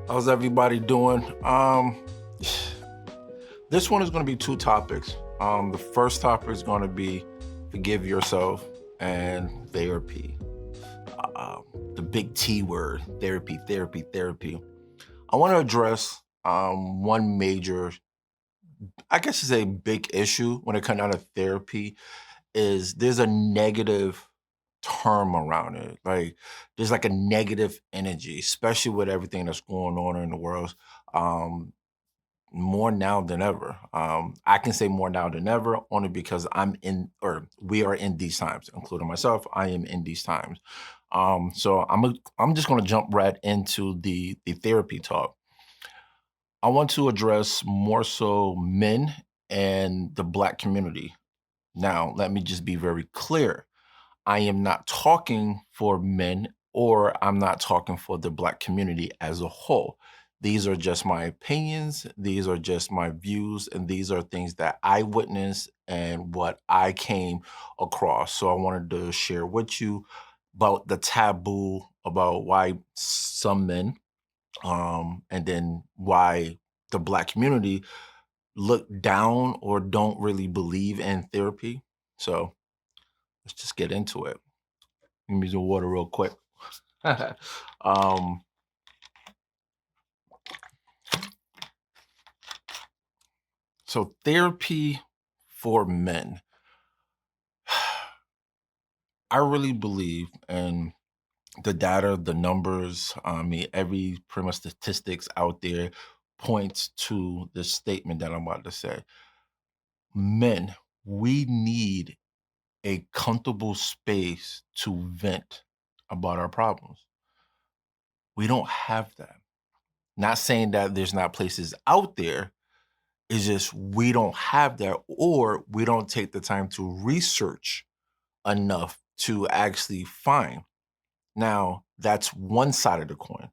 How's everybody doing? This one is going to be two topics. The first topic is going to be forgive yourself and therapy. Uh, the big T word, therapy, therapy, therapy. I want to address one major, I guess it's a big issue when it comes down to therapy is there's a negative term around it. Like there's like a negative energy, especially with everything that's going on in the world. Um, More now than ever. I can say more now than ever only because I'm in, or we are in these times, including myself. I am in these times. I'm just going to jump right into the therapy talk. I want to address more so men and the Black community. Now, let me just be very clear. I am not talking for men or I'm not talking for the Black community as a whole. These are just my opinions, these are just my views, and these are things that I witnessed and what I came across. So I wanted to share with you about the taboo about why some men, and then why the Black community look down or don't really believe in therapy. So let's just get into it. Let me some water real quick. um, so therapy for men. I really believe in the data, the numbers. I mean, every pretty much statistics out there points to the statement that I'm about to say. Men, we need a comfortable space to vent about our problems. We don't have that. Not saying that there's not places out there. It's just we don't have that, or we don't take the time to research enough to actually find. Now, that's one side of the coin.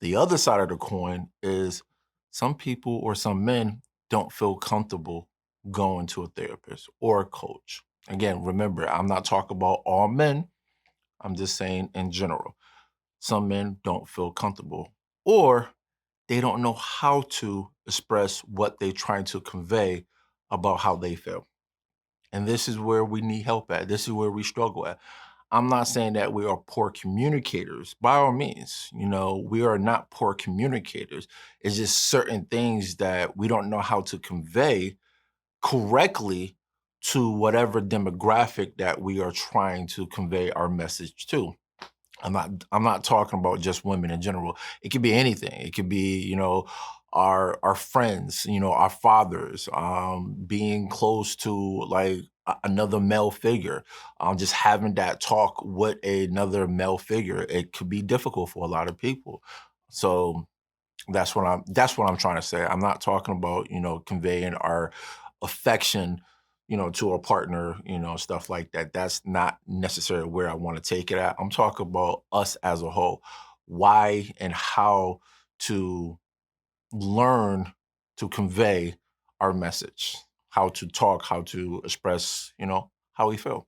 The other side of the coin is some people or some men don't feel comfortable going to a therapist or a coach. Again, remember, I'm not talking about all men. I'm just saying in general. Some men don't feel comfortable or they don't know how to express what they're trying to convey about how they feel. And this is where we need help at. This is where we struggle at. I'm not saying that we are poor communicators. By all means, we are not poor communicators. It's just certain things that we don't know how to convey correctly to whatever demographic that we are trying to convey our message to. I'm not talking about just women in general. It could be anything. It could be, our friends, our fathers, being close to like another male figure, just having that talk with another male figure. It could be difficult for a lot of people. So that's what I'm trying to say. I'm not talking about, conveying our affection, to a partner, stuff like that. That's not necessarily where I want to take it at. I'm talking about us as a whole. Why and how to learn to convey our message, how to talk, how to express, how we feel.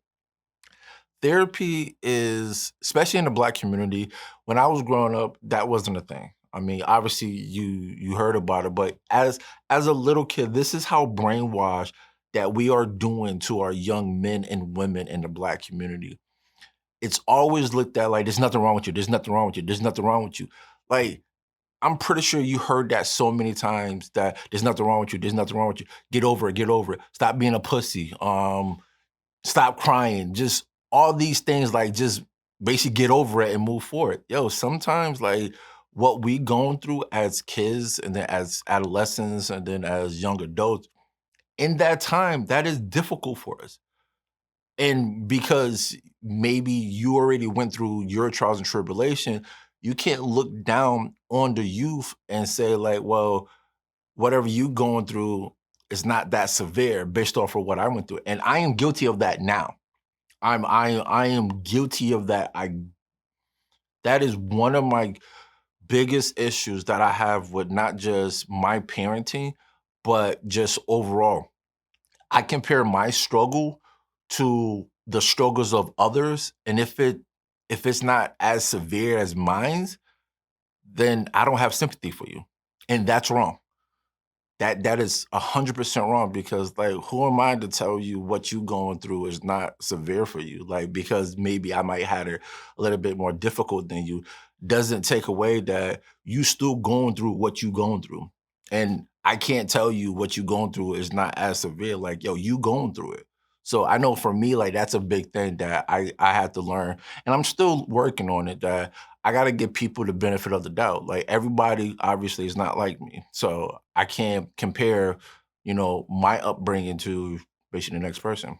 Therapy is, especially in the Black community, when I was growing up, that wasn't a thing. I mean, obviously you heard about it, but as a little kid, this is how brainwashed that we are doing to our young men and women in the Black community. It's always looked at like there's nothing wrong with you, there's nothing wrong with you, there's nothing wrong with you. Like, I'm pretty sure you heard that so many times that there's nothing wrong with you, there's nothing wrong with you. Get over it, get over it. Stop being a pussy. Stop crying. Just all these things, like just basically get over it and move forward. Yo, sometimes like what we going through as kids and then as adolescents and then as young adults, in that time, that is difficult for us. And because maybe you already went through your trials and tribulation, you can't look down on the youth and say, like, well, whatever you going through is not that severe based off of what I went through. And I am guilty of that now. I am guilty of that. I That is one of my biggest issues that I have with not just my parenting, but just overall. I compare my struggle to the struggles of others, and if it's not as severe as mine's, then I don't have sympathy for you. And that's wrong. That is 100% wrong because like who am I to tell you what you going through is not severe for you? Like because maybe I might have it a little bit more difficult than you doesn't take away that you still going through what you going through. And I can't tell you what you going through is not as severe. Like, yo, you going through it. So I know for me, like that's a big thing that I had to learn. And I'm still working on it that I got to give people the benefit of the doubt. Like everybody obviously is not like me. So I can't compare, my upbringing to basically the next person.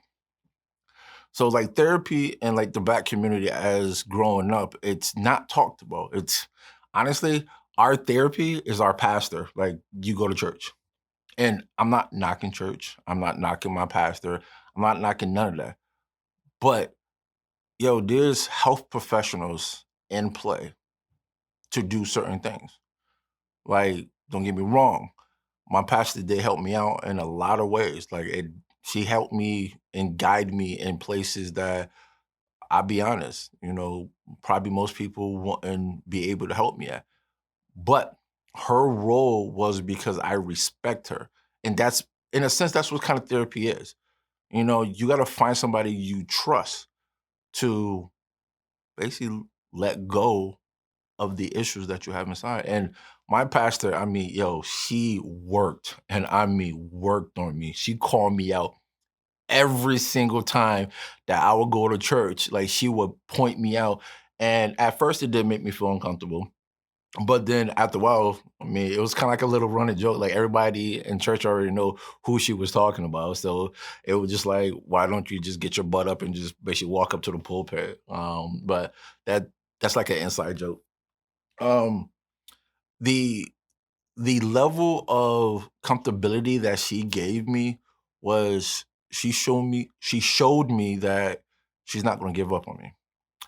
So like therapy and like the black community as growing up, it's not talked about. It's honestly our therapy is our pastor. Like you go to church. And I'm not knocking church. I'm not knocking my pastor. I'm not knocking none of that. But yo, there's health professionals in play to do certain things. Like, don't get me wrong, my pastor did help me out in a lot of ways. Like, she helped me and guide me in places that I'll be honest, probably most people wouldn't be able to help me at. But her role was because I respect her, and that's in a sense that's what kind of therapy is. You got to find somebody you trust to basically let go of the issues that you have inside. And my pastor, I mean, yo, she worked and I mean worked on me. She called me out every single time that I would go to church. Like she would point me out. And at first it did make me feel uncomfortable. But then after a while, I mean, it was kind of like a little running joke. Like everybody in church already know who she was talking about. So it was just like, why don't you just get your butt up and just basically walk up to the pulpit? But that's like an inside joke. Um, the the level of comfortability that she gave me was she showed me that she's not going to give up on me.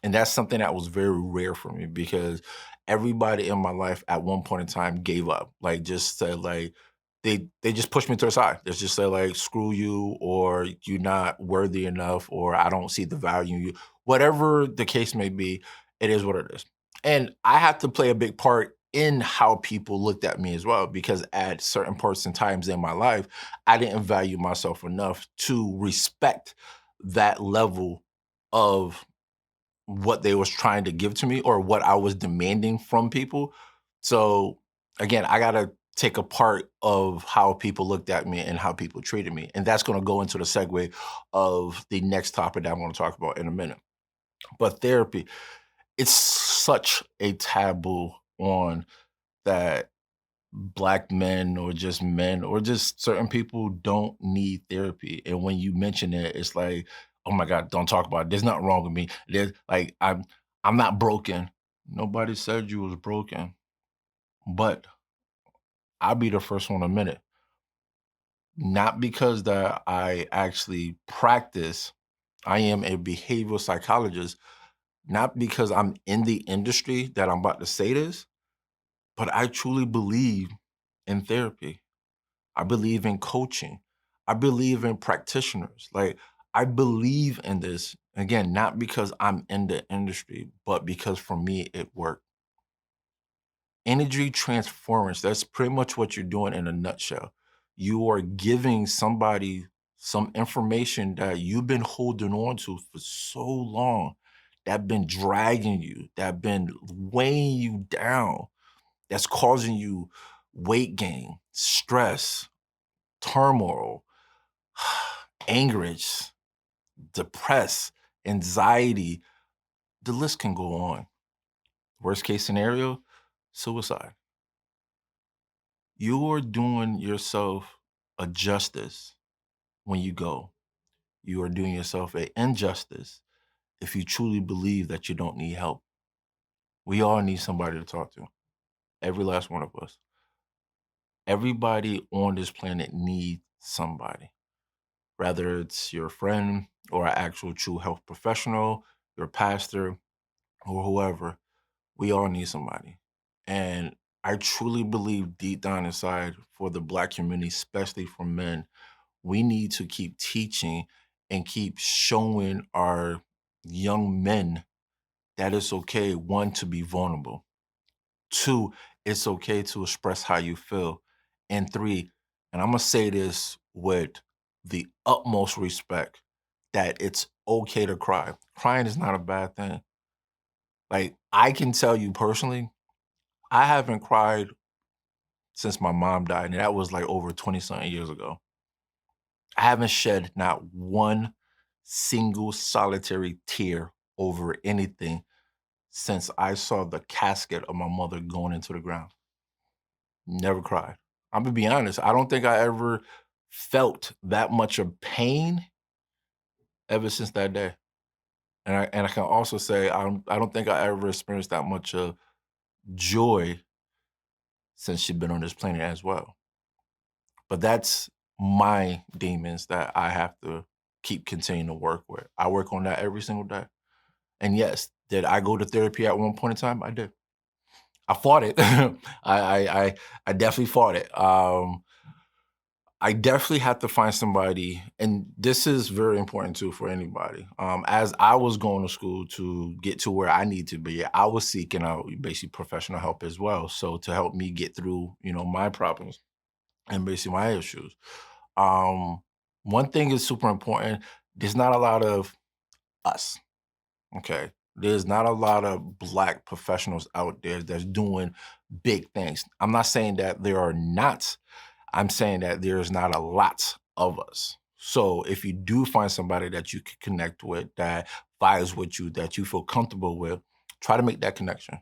And that's something that was very rare for me because everybody in my life at one point in time gave up. Like just said like they just pushed me to the side. They just said like screw you or you're not worthy enough or I don't see the value in you. Whatever the case may be, it is what it is. And I had to play a big part in how people looked at me as well because at certain parts and times in my life, I didn't value myself enough to respect that level of what they was trying to give to me or what I was demanding from people. So again, I gotta take a part of how people looked at me and how people treated me. And that's gonna go into the segue of the next topic that I'm gonna talk about in a minute. But therapy, it's such a taboo on that black men or just men or just certain people don't need therapy. And when you mention it, it's like, oh my God, don't talk about it. There's nothing wrong with me. There's like I'm not broken. Nobody said you was broken, but I'll be the first one to admit it. Not because that I actually practice, I am a behavioral psychologist, not because I'm in the industry that I'm about to say this, but I truly believe in therapy. I believe in coaching. I believe in practitioners. Like, I believe in this, again, not because I'm in the industry, but because for me, it worked. Energy transference, that's pretty much what you're doing in a nutshell. You are giving somebody some information that you've been holding on to for so long, that been dragging you, that been weighing you down, that's causing you weight gain, stress, turmoil, angerage, depressed, anxiety. The list can go on. Worst case scenario, suicide. You're doing yourself a justice when you go. You are doing yourself an injustice if you truly believe that you don't need help. We all need somebody to talk to. Every last one of us. Everybody on this planet needs somebody, whether it's your friend or an actual true health professional, your pastor, or whoever. We all need somebody. And I truly believe deep down inside for the black community, especially for men, we need to keep teaching and keep showing our young men that it's okay, one, to be vulnerable, Two, it's okay to express how you feel. And three, and I'm gonna say this with the utmost respect, that it's okay to cry. Crying is not a bad thing. Like, I can tell you personally, I haven't cried since my mom died, and that was like over 20 something years ago. I haven't shed not one single solitary tear over anything since I saw the casket of my mother going into the ground. Never cried. I'm gonna be honest, I don't think I ever felt that much of pain ever since that day. And I can also say I don't think I ever experienced that much joy since she's been on this planet as well. But that's my demons that I have to keep continuing to work with. I work on that every single day. And yes, did I go to therapy at one point in time? I did. I fought it. I definitely fought it. I definitely had to find somebody, and this is very important too for anybody. As I was going to school to get to where I need to be, I was seeking out basically professional help as well. So to help me get through, my problems and basically my issues. Um, One thing is super important. There's not a lot of us. Okay. There's not a lot of black professionals out there that's doing big things. I'm not saying that there are not. I'm saying that there's not a lot of us. So if you do find somebody that you can connect with, that vibes with you, that you feel comfortable with, try to make that connection.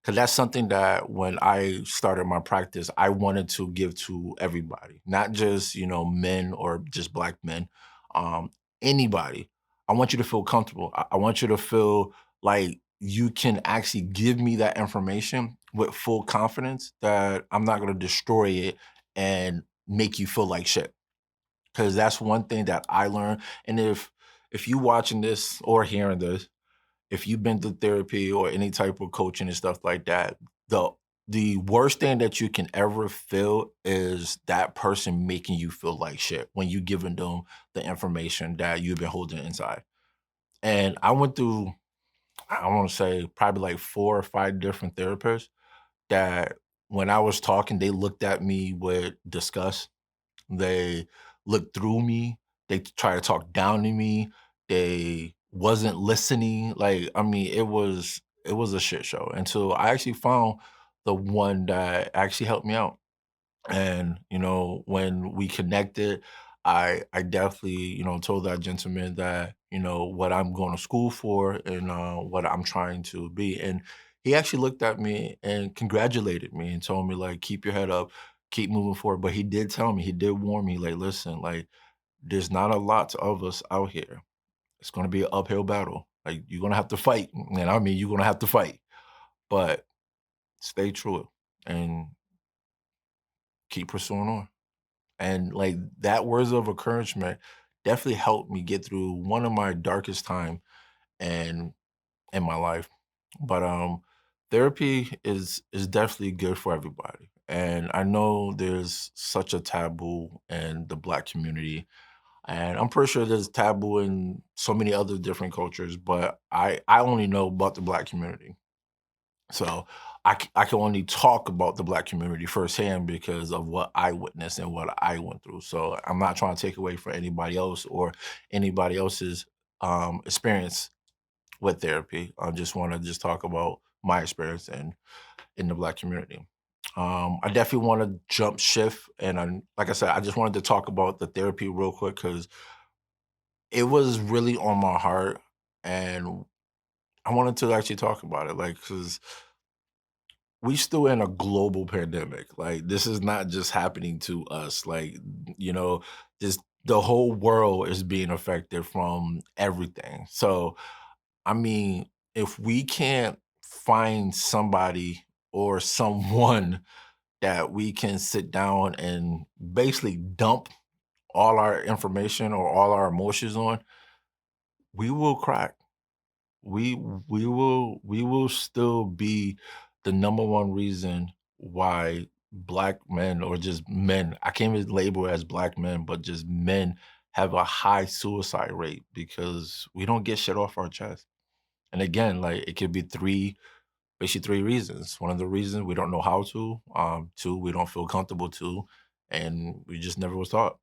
Because that's something that when I started my practice, I wanted to give to everybody, not just, men or just black men, um, anybody. I want you to feel comfortable. I want you to feel like you can actually give me that information with full confidence that I'm not going to destroy it and make you feel like shit. Because that's one thing that I learned. And if you watching this or hearing this, if you've been through therapy or any type of coaching and stuff like that, the the worst thing that you can ever feel is that person making you feel like shit when you giving them the information that you've been holding inside. And I went through, I want to say probably like 4 or 5 different therapists that when I was talking, they looked at me with disgust. They looked through me. They tried to talk down to me. They wasn't listening. Like, I mean, it was a shit show until I actually found the one that actually helped me out. And, when we connected, I definitely, told that gentleman that, what I'm going to school for and what I'm trying to be. And he actually looked at me and congratulated me and told me, like, keep your head up, keep moving forward. But he did tell me, he did warn me, like, listen, like, there's not a lot of us out here. It's gonna be an uphill battle. Like, you're gonna have to fight. And I mean you're gonna have to fight. But stay true and keep pursuing on. And, like, that words of encouragement definitely helped me get through one of my darkest time and in my life. But, therapy is definitely good for everybody. And I know there's such a taboo in the Black community, and I'm pretty sure there's taboo in so many other different cultures, but I only know about the Black community. So I can only talk about the Black community firsthand because of what I witnessed and what I went through. So I'm not trying to take away from anybody else or anybody else's experience with therapy. I just want to just talk about my experience in the Black community. I definitely want to jump shift, and like I said, I just wanted to talk about the therapy real quick because it was really on my heart, and I wanted to actually talk about it, like because we still in a global pandemic. Like, this is not just happening to us. Like, you know, this the whole world is being affected from everything. So, I mean, if we can't find somebody or someone that we can sit down and basically dump all our information or all our emotions on, we will crack. We will still be the number one reason why black men or just men, I can't even label it as black men, but just men have a high suicide rate because we don't get shit off our chest. And again, like, it could be 3 Basically, three reasons. One of the reasons we don't know how to. Two, we don't feel comfortable to, and we just never was taught.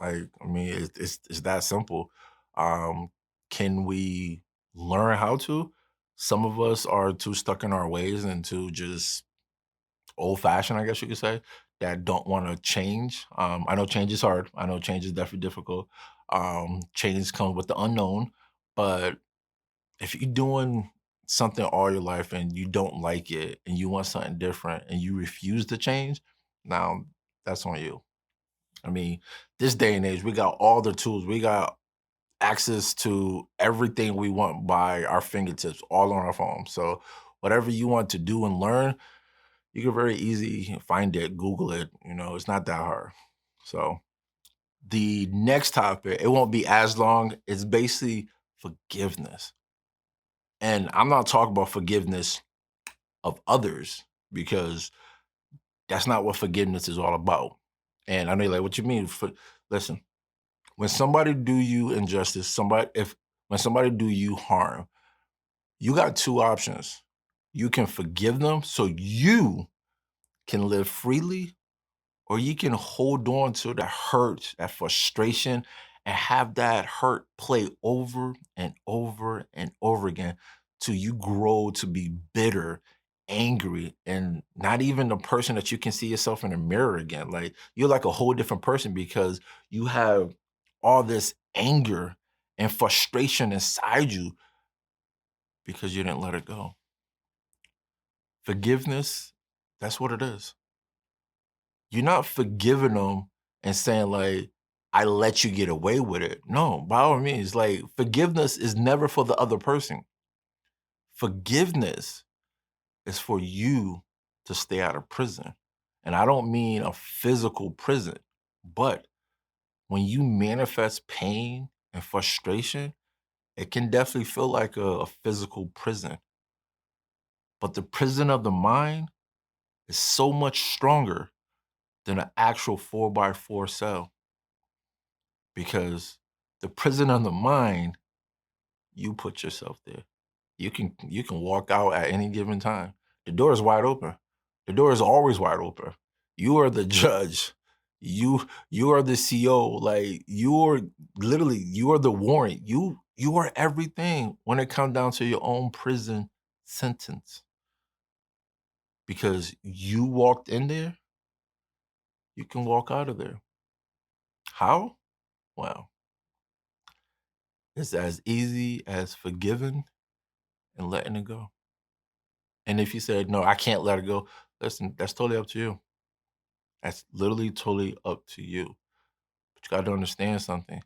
Like, I mean, it's that simple. Um, can we learn how to? Some of us are too stuck in our ways and too just old fashioned, I guess you could say, that don't want to change. I know change is hard. I know change is definitely difficult. Change comes with the unknown, but if you're doing something all your life and you don't like it and you want something different and you refuse to change, now that's on you. I mean, this day and age, we got all the tools. We got access to everything we want by our fingertips, all on our phone. So whatever you want to do and learn, you can very easy find it, Google it. It's not that hard. So the next topic, it won't be as long. It's basically forgiveness. And I'm not talking about forgiveness of others because that's not what forgiveness is all about. And I know you're like, what you mean? Listen, when somebody do you injustice, when somebody do you harm, you got two options. You can forgive them so you can live freely, or you can hold on to the hurt, that frustration, and have that hurt play over and over and over again till you grow to be bitter, angry, and not even the person that you can see yourself in the mirror again. Like, you're like a whole different person because you have all this anger and frustration inside you because you didn't let it go. Forgiveness, that's what it is. You're not forgiving them and saying, like, I let you get away with it. No, by all means, like, forgiveness is never for the other person. Forgiveness is for you to stay out of prison. And I don't mean a physical prison, but when you manifest pain and frustration, it can definitely feel like a physical prison. But the prison of the mind is so much stronger than an actual 4x4 cell because the prison of the mind, you put yourself there. You can walk out at any given time. The door is wide open. The door is always wide open. You are the judge. You are the CO. Like, you are the warrant. You are everything when it comes down to your own prison sentence. Because you walked in there, you can walk out of there. How? Well, it's as easy as forgiving and letting it go. And if you said, no, I can't let it go, listen, that's totally up to you. That's literally totally up to you. But you got to understand something.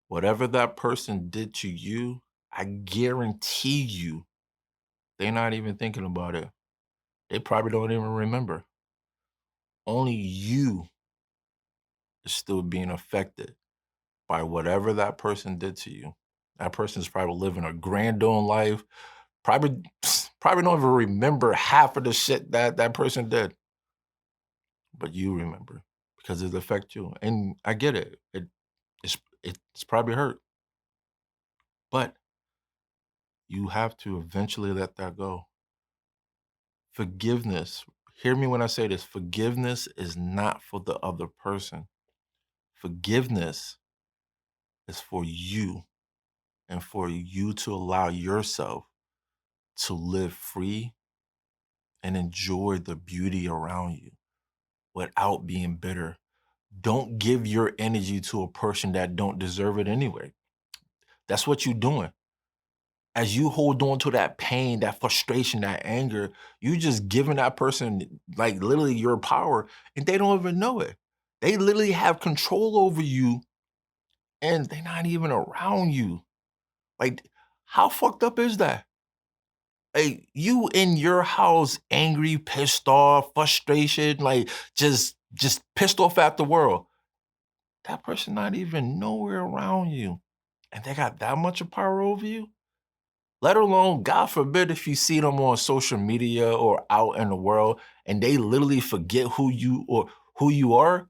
Whatever that person did to you, I guarantee you, they're not even thinking about it. They probably don't even remember. Only you is still being affected by whatever that person did to you. That person's probably living a grand old life. Probably, probably don't even remember half of the shit that that person did. But you remember because it affects you. And I get it. It's probably hurt, but you have to eventually let that go. Forgiveness, hear me when I say this, forgiveness is not for the other person. Forgiveness is for you and for you to allow yourself to live free and enjoy the beauty around you without being bitter. Don't give your energy to a person that don't deserve it anyway. That's what you're doing. As you hold on to that pain, that frustration, that anger, you just giving that person like literally your power and they don't even know it. They literally have control over you and they're not even around you. Like, how fucked up is that? Like, you in your house, angry, pissed off, frustration, like just pissed off at the world. That person not even nowhere around you. And they got that much of power over you? Let alone, God forbid, if you see them on social media or out in the world and they literally forget who you are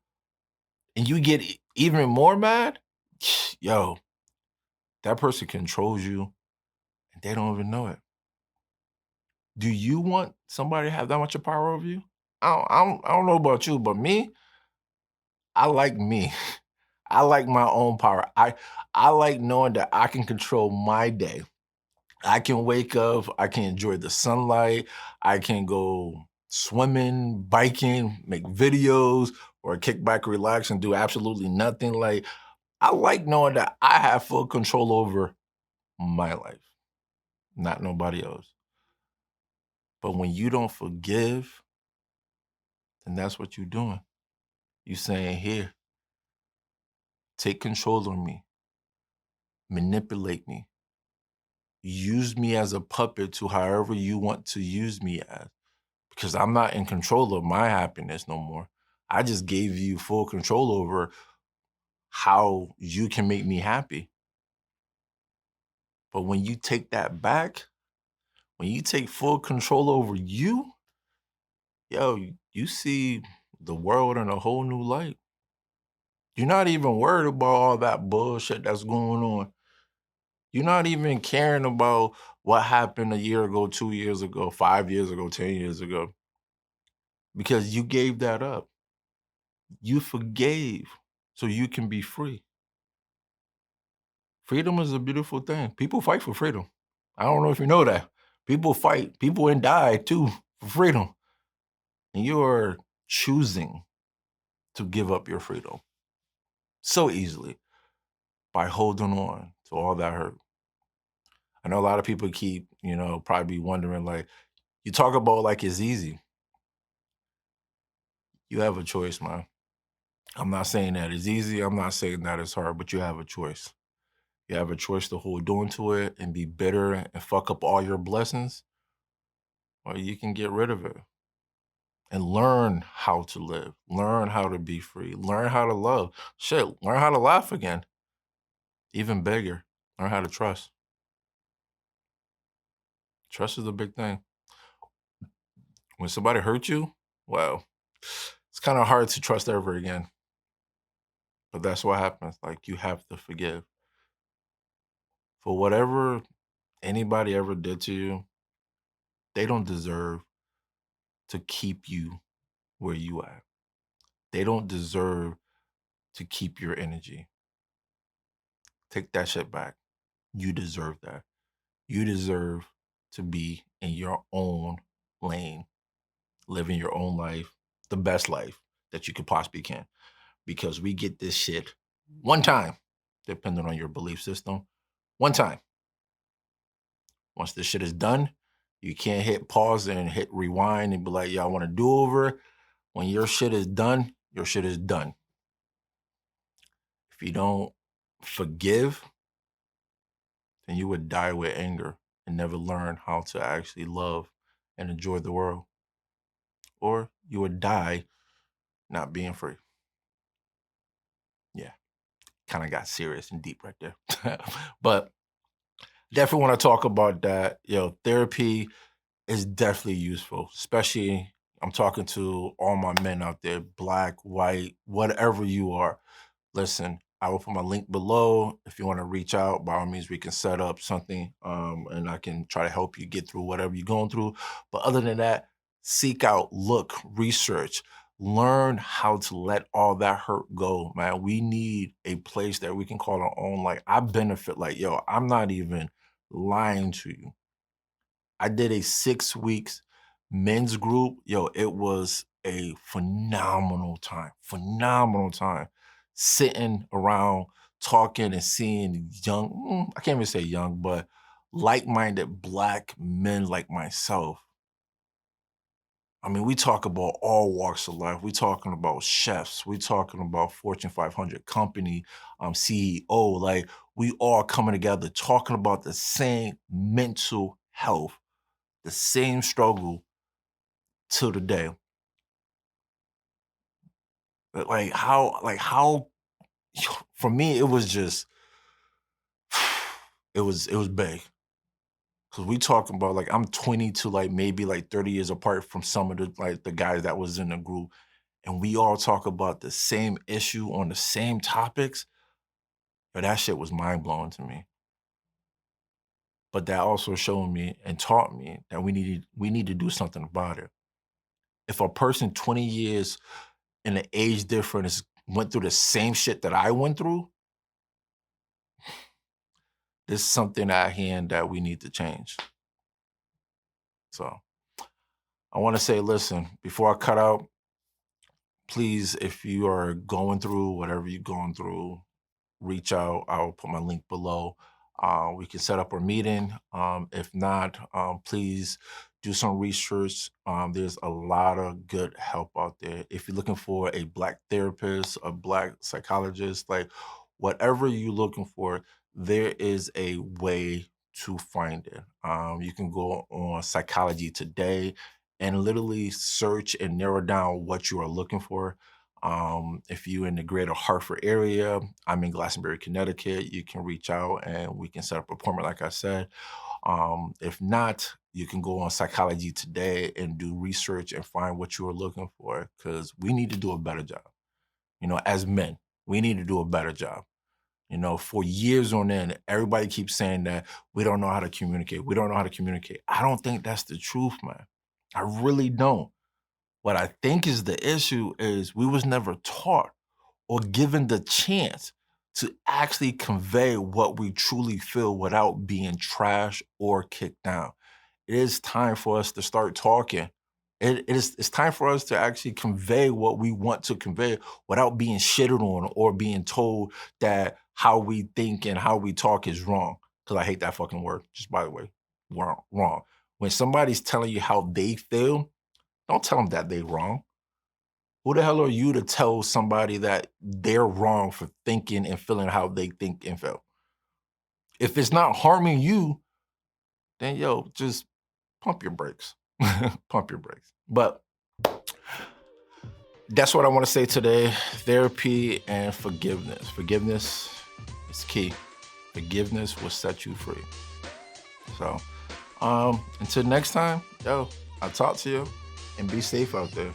and you get even more mad, yo, that person controls you and they don't even know it. Do you want somebody to have that much of power over you? I don't know about you, but me, I like me. I like my own power. I like knowing that I can control my day. I can wake up, I can enjoy the sunlight, I can go swimming, biking, make videos, or kick back, relax, and do absolutely nothing. Like, I like knowing that I have full control over my life, not nobody else. But when you don't forgive, then that's what you're doing. You saying, here, take control of me, manipulate me, use me as a puppet to however you want to use me as. Because I'm not in control of my happiness no more. I just gave you full control over how you can make me happy. But when you take that back, when you take full control over you, yo, you see the world in a whole new light. You're not even worried about all that bullshit that's going on. You're not even caring about what happened a year ago, 2 years ago, 5 years ago, 10 years ago, because you gave that up. You forgave so you can be free. Freedom is a beautiful thing. People fight for freedom. I don't know if you know that. People fight, people and die too for freedom. And you are choosing to give up your freedom so easily by holding on to all that hurt. I know a lot of people keep, probably wondering, like, you talk about like it's easy. You have a choice, man. I'm not saying that it's easy. I'm not saying that it's hard, but you have a choice. You have a choice to hold on to it and be bitter and fuck up all your blessings, or you can get rid of it and learn how to live, learn how to be free, learn how to love. Shit, learn how to laugh again. Even bigger, learn how to trust. Trust is a big thing. When somebody hurts you, well, it's kind of hard to trust ever again. But that's what happens. Like, you have to forgive. For whatever anybody ever did to you, they don't deserve to keep you where you at. They don't deserve to keep your energy. Take that shit back. You deserve that. You deserve to be in your own lane, living your own life, the best life that you could possibly can. Because we get this shit one time, depending on your belief system. One time. Once this shit is done, you can't hit pause and hit rewind and be like, yeah, I want to do over. When your shit is done, your shit is done. If you don't forgive, then you would die with anger and never learn how to actually love and enjoy the world. Or you would die not being free. Yeah, kind of got serious and deep right there. But definitely want to talk about that. Therapy is definitely useful, especially I'm talking to all my men out there, black, white, whatever you are. Listen, I will put my link below. If you want to reach out, by all means, we can set up something and I can try to help you get through whatever you're going through. But other than that, seek out, look, research, learn how to let all that hurt go, man. We need a place that we can call our own. Like, I benefit, like, yo, I'm not even lying to you. I did a 6 weeks men's group. Yo, it was a phenomenal time sitting around talking and seeing young, I can't even say young, but like-minded black men like myself. I mean, we talk about all walks of life. We talking about chefs. We talking about Fortune 500 company CEO. Like, we all coming together talking about the same mental health, the same struggle till the day. But like how for me it was just it was big. Cause we talking about, like, I'm 20 to like maybe like 30 years apart from some of the guys that was in the group. And we all talk about the same issue on the same topics. But that shit was mind blowing to me. but that also showed me and taught me that we need to do something about it. If a person 20 years in the age difference went through the same shit that I went through, there's something at hand that we need to change. So I want to say, listen, before I cut out, please, if you are going through whatever you're going through, reach out. I'll put my link below. We can set up a meeting. If not, please do some research. There's a lot of good help out there. If you're looking for a Black therapist, a Black psychologist, like whatever you're looking for, there is a way to find it. You can go on Psychology Today and literally search and narrow down what you are looking for. If you're in the greater Hartford area, I'm in Glastonbury, Connecticut, you can reach out and we can set up an appointment, like I said. If not, you can go on Psychology Today and do research and find what you are looking for because we need to do a better job. You know, as men, we need to do a better job. You know, for years on end, everybody keeps saying that we don't know how to communicate. We don't know how to communicate. I don't think that's the truth, man. I really don't. What I think is the issue is we was never taught or given the chance to actually convey what we truly feel without being trashed or kicked down. It is time for us to start talking. It's time for us to actually convey what we want to convey without being shitted on or being told that how we think and how we talk is wrong. Because I hate that fucking word, just by the way. Wrong, wrong. When somebody's telling you how they feel, don't tell them that they're wrong. Who the hell are you to tell somebody that they're wrong for thinking and feeling how they think and feel? If it's not harming you, then yo, just pump your brakes. Pump your brakes. But that's what I want to say today. Therapy and forgiveness. Forgiveness is key. Forgiveness will set you free. So until next time, yo, I'll talk to you and be safe out there.